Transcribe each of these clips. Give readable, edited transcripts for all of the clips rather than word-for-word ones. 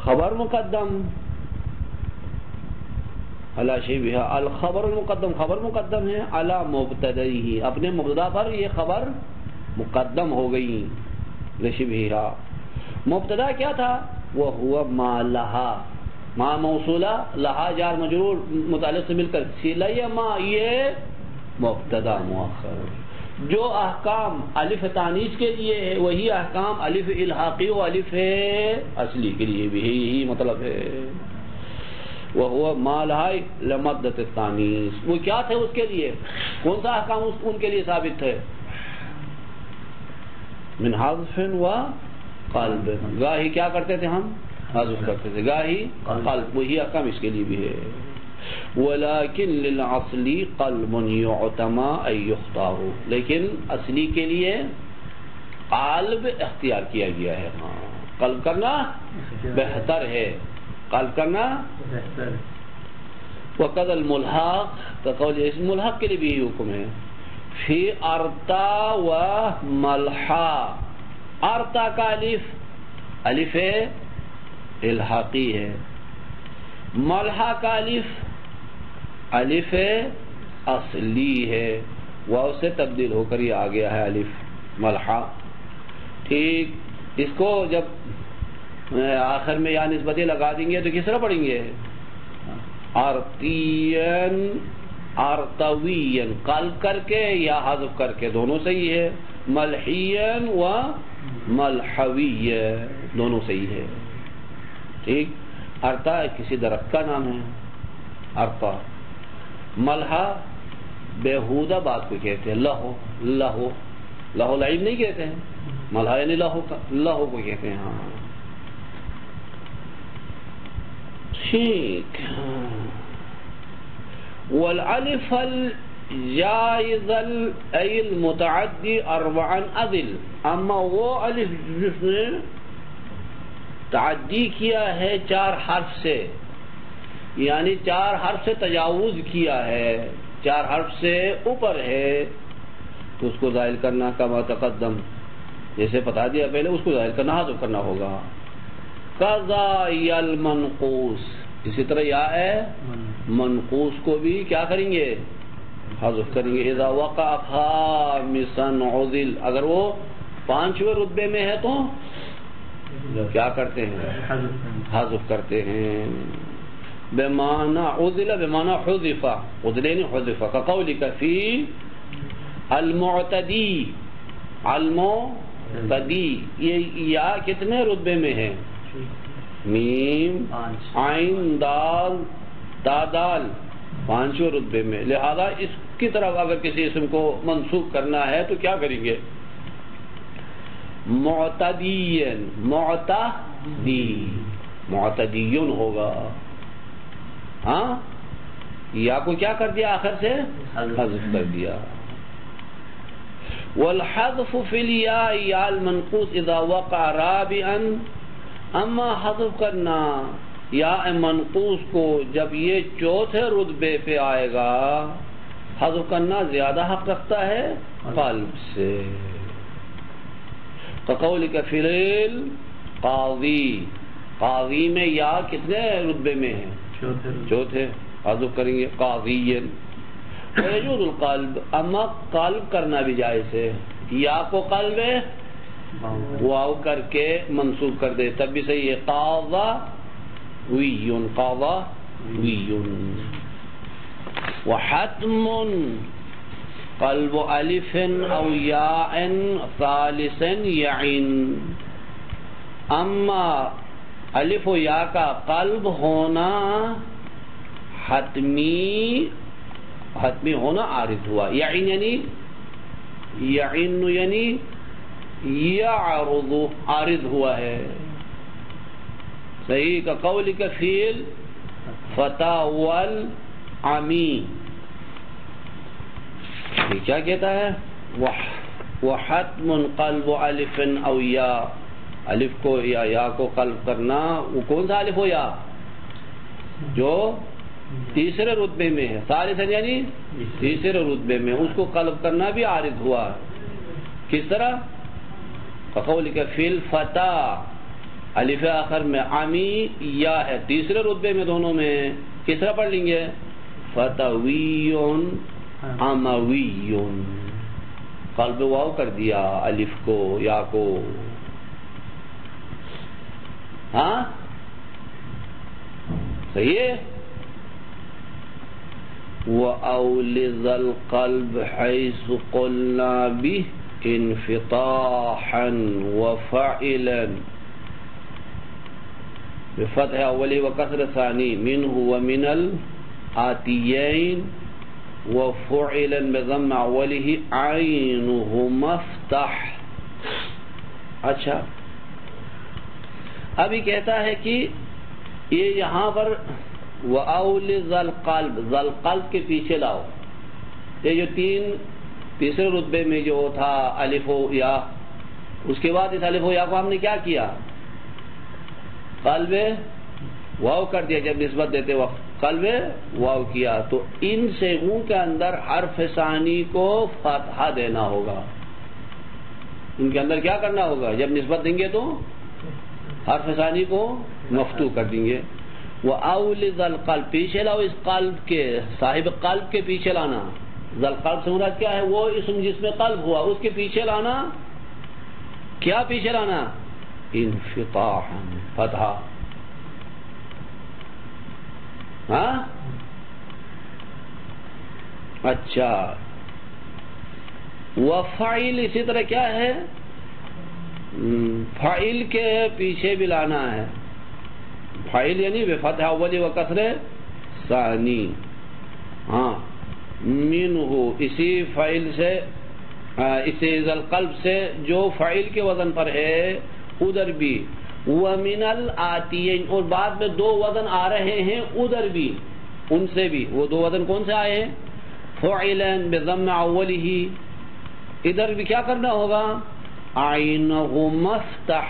خبر مقدم علی شبیہ، الخبر المقدم، خبر مقدم ہے علی مبتدئہ، اپنے مبتدا پر یہ خبر مقدم ہو گئی لشبیہ۔ مبتدا کیا تھا؟ وہو ما لہا، ما موصولہ، لہا جار مجرور متعلق سے مل کر صلہ ما، یہ مبتدا مؤخر۔ جو احکام الف تانیث کے لیے ہے وہی احکام الف الحاقی و الف اصلی کے لیے بھی ہے، یہی مطلب ہے۔ وہو ما لہا لمدۃ التانیث، وہ کیا تھے اس کے لیے، کون سا احکام ان کے لیے ثابت ہے؟ من حذف و قلب، گاہی کیا کرتے تھے ہم؟ حذف کرتے تھے، گاہی قلب، وہی احکام اس کے لیے بھی ہے۔ ولیکن للعصلی قلب یعتمى ان یختار، لیکن اصلی کے لیے قلب اختیار کیا گیا ہے۔ ہاں، قلب کرنا بہتر ہے، قلب کرنا بہتر۔ وقد الملحق، کا قول اس ملحق کے لیے بھی حکم ہے، فی ارتا و ملحا، ارتا کا الف الحاقی ہے، ملحا کا الف اصلی ہے، واو سے تبدیل ہو کر یہ آ گیا ہے الف ملحا۔ ٹھیک، اس کو جب آخر میں یا نسبتیں لگا دیں گے تو کس طرح پڑھیں گے؟ ارتین ارتوین، قلب کر کے یا حذف کر کے، دونوں صحیح ہے۔ ملحین و ملحوی، دونوں صحیح ہے۔ ٹھیک، ارتا کسی درخت کا نام ہے، ارتا۔ ملحا بےہودہ بات کو کہتے ہیں، لہو، لہو، لہو لعب نہیں کہتے ہیں، ملحا یعنی لہو کا، لہو کو کہتے ہیں۔ ہاں ٹھیک۔ والالف الجائز ای المتعدی اربعا اذل، اما وہ الف جس نے تعدی کیا ہے 4 حرف سے، یعنی 4 حرف سے تجاوز کیا ہے، 4 حرف سے اوپر ہے، تو اس کو ظاہر کرنا کما تقدم، جیسے بتا دیا پہلے، اس کو ظاہر کرنا حذف کرنا ہوگا۔ قضا المنقوص، اسی طرح یا ہے منقوص کو بھی کیا کریں گے؟ حذف کریں گے۔ اذا وقع خامسا عدل، اگر وہ 5ویں رتبے میں ہے تو کیا کرتے ہیں؟ حذف کرتے ہیں۔ بمعنى عدل بمعنى حذف، عدلین حذف، كقولك فی المعتدی، المعتدی، یہ یا کتنے رتبے میں ہے؟ میم عین دال تا دال، 5ویں رتبے میں، لہذا اس کی طرف اگر کسی اسم کو منسوب کرنا ہے تو کیا کریں گے؟ معتدین، معتدی، معتدیون ہوگا۔ ہاں، یا کو کیا کر دیا آخر سے؟ حذف کر دیا۔ والحذف فی الیاء یا المنقوص اذا وقع رابعا، اما حذف کرنا یا منقوص کو جب یہ 4تھے رتبے پہ آئے گا، حذف کرنا زیادہ حق رکھتا ہے قلب سے۔ كقولك فی القاضی، قاضی میں یا کتنے رتبے میں ہے؟ 4تھے، حذف کریں گے قاضین۔ ويجوز القلب، اما قلب کرنا بھی جائز ہے، یا کو قلب واو کر کے منصوب کر دے تب بھی صحیح ہے۔ قاضا ویون، قاضا ویون۔ وحتم قلب الف او یاء ثالث یعن، اما الف و یا کا قلب ہونا حتمی ہونا عارض ہوا، یعن یعنی یعرض، عارض ہوا ہے، صحیح۔ کا قولک فی الفتى والعمی، یہ کیا کہتا ہے؟ وحتم قلب الف او یا، الف کو یا کو قلب کرنا، وہ کون سا الف ہو یا؟ جو 3 رتبے میں ہے، ثالث یعنی 3 رتبے میں، اس کو قلب کرنا بھی عارض ہوا۔ کس طرح؟ فقولک فی الفتى الف آخر میں عمی یا ہے، تیسرے رتبے میں دونوں میں، کس طرح پڑھ لیں گے؟ فتویون عمویون، قلب واو کر دیا الف کو یا کو، ہاں صحیح ہے. وَأَوْلِذَ الْقَلْبِ حَيْثُ قُلْنَا بِهِ انفطاحا وفعلا بفتح اولی وکسر ثانی منه ومن الآتیین وفعلا بضم اوله عینه مفتح. اچھا ابھی کہتا ہے کہ یہ یہاں پر وَأَوْلِذَ الْقَلْبِ، ذَل قلب کے پیچھے لاؤ. یہ جو تیسرے رتبے میں جو تھا الف و یا، اس کے بعد اس الف و یا کو ہم نے کیا کیا؟ قلب واو کر دیا. جب نسبت دیتے وقت قلب واو کیا تو ان سے ان کے اندر حرف ثانی کو فتحہ دینا ہوگا. ان کے اندر کیا کرنا ہوگا؟ جب نسبت دیں گے تو حرف ثانی کو مفتوح کر دیں گے. وَأَوْلِذَ الْقَلْبِ، پیچھے لاؤ اس قلب کے، صاحب قلب کے پیچھے لانا. ذل قلب سے مراد کیا ہے؟ وہ اسم جس میں قلب ہوا اس کے پیچھے لانا. کیا پیچھے لانا؟ انفطاحا، فتحہ. ہاں اچھا. وفعل اسی طرح کیا ہے؟ فعل کے پیچھے بھی لانا ہے. فعل یعنی بفتح اولی و کسر ثانی. ہاں منہ، اسی فعل سے، اسی ذل قلب سے جو فعل کے وزن پر ہے ادھر بھی. ومن الآتیین، اور بعد میں دو وزن آ رہے ہیں ادھر بھی، ان سے بھی. وہ دو وزن کون سے آئے ہیں؟ فعلا بضم اولہ، ادھر بھی کیا کرنا ہوگا؟ عینہ مفتح،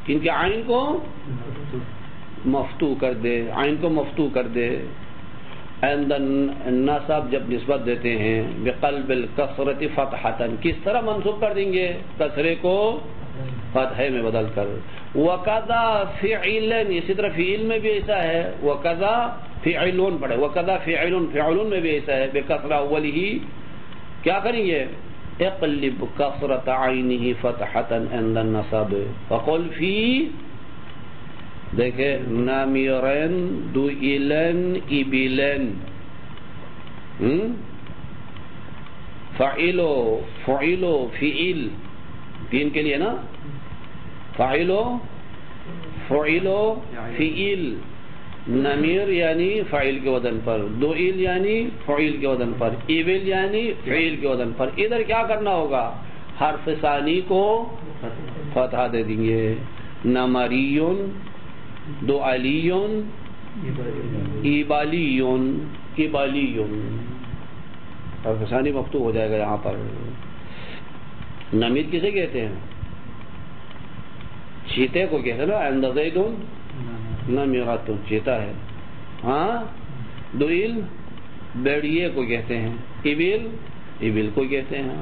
ان کے عین کو مفتوح کر دے، عین کو مفتوح کر دے. عند النصب جب نسبت دیتے ہیں بقلب الکسرۃ فتحۃ، کس طرح منصوب کر دیں گے؟ کسرے کو فتحے میں بدل کر. وکذا فعلا، اسی طرح فعل میں بھی ایسا ہے. وکذا فعلون پڑھے، وکذا فعلون، فعلون میں بھی ایسا ہے. بکسرہ اولہ کیا کریں گے؟ اقلب کسرۃ عینہ فتحۃ عند النصب فقل فی، دیکھیں نامیرن دوئلن ابلن، فعلو فعلو فعل تین کے لیے نا، فعلو فعلو فعل، نمیر یعنی فعل کے وزن پر، دوئل یعنی فعل کے وزن پر، ابل یعنی فعل کے وزن پر. ادھر کیا کرنا ہوگا؟ حرف ثانی کو فتحہ دے دیں گے. نمریون، دو علیون، ایبالیون، ایبالیون، حرف ثانی مفتوح ہو جائے گا یہاں پر. نمیر کسے کہتے ہیں؟ چیتے کو کہتے ہیں نا. عند زیدون نمیراتون، چیتا ہے. ہاں دوئل بیڑیے کو کہتے ہیں، ابل ابل کو کہتے ہیں.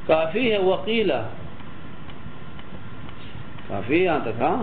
کافی ہے. وقیلہ کافی یہاں تک. ہاں